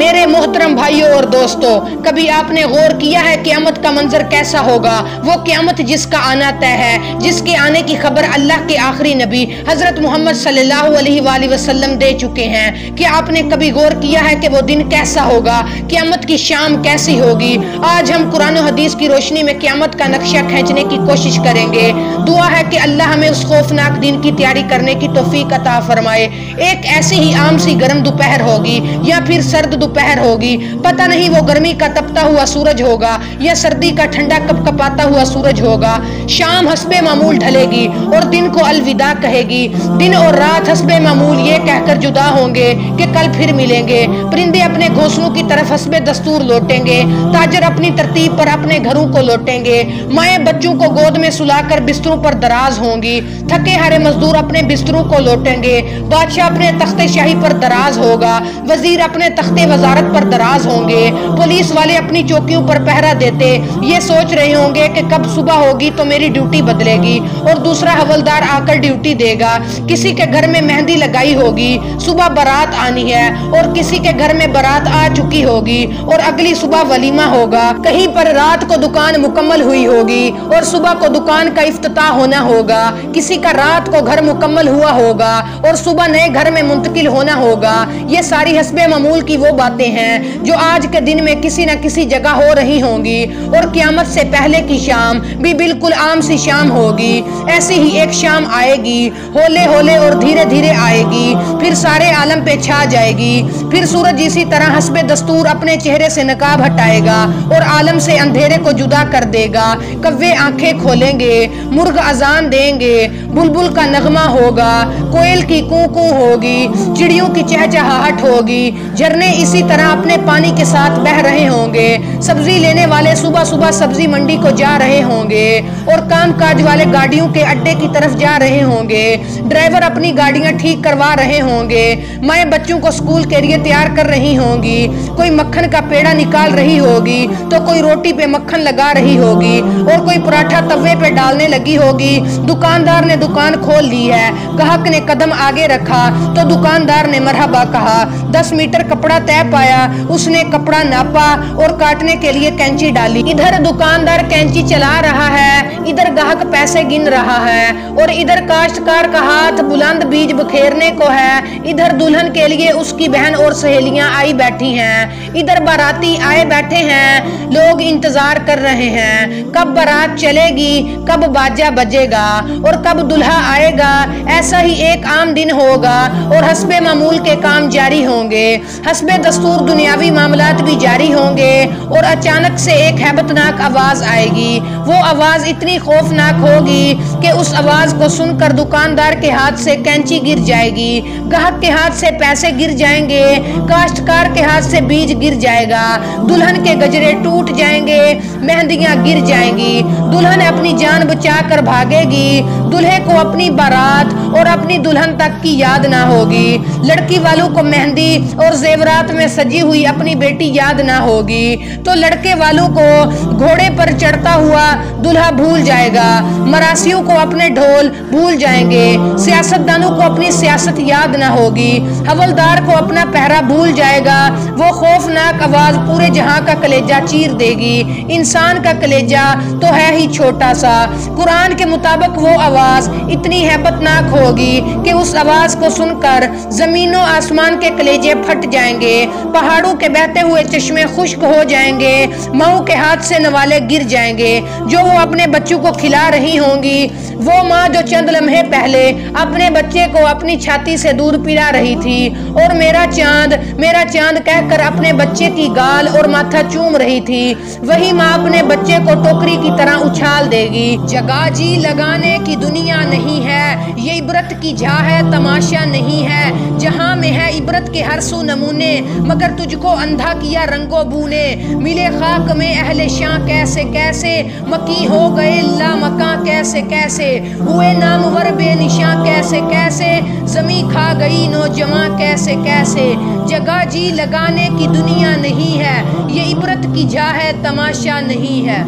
मेरे मोहतरम भाइयों और दोस्तों, कभी आपने गौर किया है क़यामत का मंजर कैसा होगा? वो क़यामत जिसका आना तय है, जिसके आने की खबर अल्लाह के आखिरी नबी हजरत मोहम्मद सल्लल्लाहु अलैहि वसल्लम दे चुके हैं। क्या आपने कभी गौर किया है कि वो दिन कैसा होगा? क़यामत की शाम कैसी होगी? आज हम कुरान और हदीस की रोशनी में क़यामत का नक्शा खींचने की कोशिश करेंगे। दुआ है कि अल्लाह हमें उस खौफनाक दिन की तैयारी करने की तौफीक अता फरमाए। एक ऐसी ही आम सी गर्म दोपहर होगी या फिर सर्द दोपहर होगी, पता नहीं वो गर्मी का तपता हुआ सूरज होगा या सर्दी का ठंडा कपकपाता हुआ सूरज होगा। शाम हस्बे मामूल ढलेगी और दिन को अलविदा कहेगी। दिन और रात हस्बे मामूल ये कहकर जुदा होंगे कि कल फिर मिलेंगे। परिंदे अपने घोंसलों की तरफ हस्बे दस्तूर लौटेंगे। ताजर अपनी तरतीब पर अपने घरों को लौटेंगे। माएँ बच्चों को गोद में सुलाकर बिस्तरों पर दराज होंगी। थके हारे मजदूर अपने बिस्तरों को लौटेंगे। बादशाह अपने तख्ते शाही पर दराज होगा। वजीर अपने तख्ते वजारत पर दराज होंगे। पुलिस वाले अपनी चौकियों पर पहरा देते ये सोच रहे होंगे कि कब सुबह होगी तो मेरी ड्यूटी बदलेगी और दूसरा हवलदार आकर ड्यूटी देगा। किसी के घर में मेहंदी लगाई होगी, सुबह बारात आनी है और किसी के घर में बारात आ चुकी होगी और अगली सुबह वलीमा होगा। कहीं पर रात को दुकान मुकम्मल हुई होगी और सुबह को दुकान का इफ्तिताह होना होगा। किसी का रात को घर मुकम्मल हुआ होगा और सुबह नए घर में मुंतकिल होना होगा। ये सारी हस्बे मामूल की वो बातें हैं जो आज के दिन में किसी न किसी जगह हो रही होंगी और क़यामत से पहले की शाम भी बिल्कुल आम सी शाम होगी। ऐसी ही एक शाम आएगी, होले होले और धीरे धीरे आएगी, फिर सारे आलम पे छा जाएगी। फिर सूरज इसी तरह हस्बे दस्तूर अपने चेहरे से नकाब हटाएगा और आलम से अंधेरे को जुदा कर देगा। कव्वे आंखें खोलेंगे, मुर्ग अजान देंगे, बुलबुल का नगमा होगा, कोयल की कू कू होगी, चिड़ियों की चहचहाहट होगी। झरने इसी तरह अपने पानी के साथ बह रहे होंगे। सब्जी लेने वाले सुबह सुबह सब्जी मंडी को जा रहे होंगे और काम काज वाले गाड़ियों के अड्डे की तरफ जा रहे होंगे। ड्राइवर अपनी गाड़ियां ठीक करवा रहे होंगे। माएँ बच्चों को स्कूल के लिए तैयार कर रही होंगी। कोई मक्खन का पेड़ा निकाल रही होगी तो कोई रोटी पे मक्खन लगा रही होगी और कोई पराठा तवे पे डालने लगी होगी। दुकानदार ने दुकान खोल ली है, ग्राहक ने कदम आगे रखा तो दुकानदार ने मरहबा कहा। 10 मीटर कपड़ा तय पाया, उसने कपड़ा नापा और काटने के लिए कैंची डाली। इधर दुकानदार कैंची चला रहा है, इधर ग्राहक पैसे गिन रहा है और इधर काश्तकार का हाथ बुलंद बीज बखेरने को है। इधर दुल्हन के लिए उसकी बहन और सहेलियां आई बैठी हैं। इधर बाराती आए बैठे हैं, लोग इंतजार कर रहे हैं कब बारात चलेगी, कब बाजा बजेगा और कब दुल्हा आएगा। ऐसा ही एक आम दिन होगा और हस्बे मामूल के काम जारी होंगे। हस्बे दस्तूर दुनियावी मामलात भी जारी होंगे और अचानक से एक हैबतनाक आवाज आएगी। वो आवाज इतनी खौफनाक होगी कि उस आवाज को सुनकर दुकानदार के हाथ से कैंची गिर जाएगी, ग्राहक के हाथ से पैसे गिर जाएंगे, काश्तकार के हाथ से बीज गिर जाएगा, दुल्हन के गजरे टूट जाएंगे, मेहंदियां गिर जाएंगी। दुल्हन अपनी जान बचा कर भागेगी, दूल्हे को अपनी बारात और अपनी दुल्हन तक की याद ना होगी। लड़की वालों को मेहंदी और जेवरात में सजी हुई अपनी बेटी याद ना होगी तो लड़के वालों को घोड़े पर चढ़ता हुआ दूल्हा भूल जाएगा। मरासियों को अपने ढोल भूल जाएंगे, सियासतदानों को अपनी सियासत याद ना होगी, हवलदार को अपना पहरा भूल जाएगा। वो खौफनाक आवाज पूरे जहां का कलेजा चीर देगी। इंसान का कलेजा तो है ही छोटा सा, कुरान के मुताबिक वो आवाज इतनी हैबतनाक होगी कि उस आवाज को सुनकर जमीनों आसमान के कलेजे फट जाएंगे, पहाड़ों के बहते हुए चश्मे खुश्क हो जाएंगे, माँ के हाथ से नवाले गिर जाएंगे जो वो अपने बच्चों को खिला रही होंगी। वो माँ जो चंद लम्हे पहले अपने बच्चे को अपनी छाती से दूध पिला रही थी और मेरा चांद कहकर अपने बच्चे की गाल और माथा चूम रही थी, वही माँ अपने बच्चे को टोकरी की तरह उछाल देगी। जगह जी लगाने की दुनिया नहीं है, ये इबरत की जा है, तमाशा नहीं है। जहां में है इबरत के हर सू नमूने, मगर तुझको अंधा किया रंगो बूने। मिले खाक में अहले शां कैसे कैसे, मकी हो गए ला मकां कैसे कैसे, हुए नामवर बेनिशां कैसे कैसे, जमी खा गई नौजवान कैसे कैसे। जगह जी लगाने की दुनिया नहीं है, ये इबरत की जा है, तमाशा नहीं है।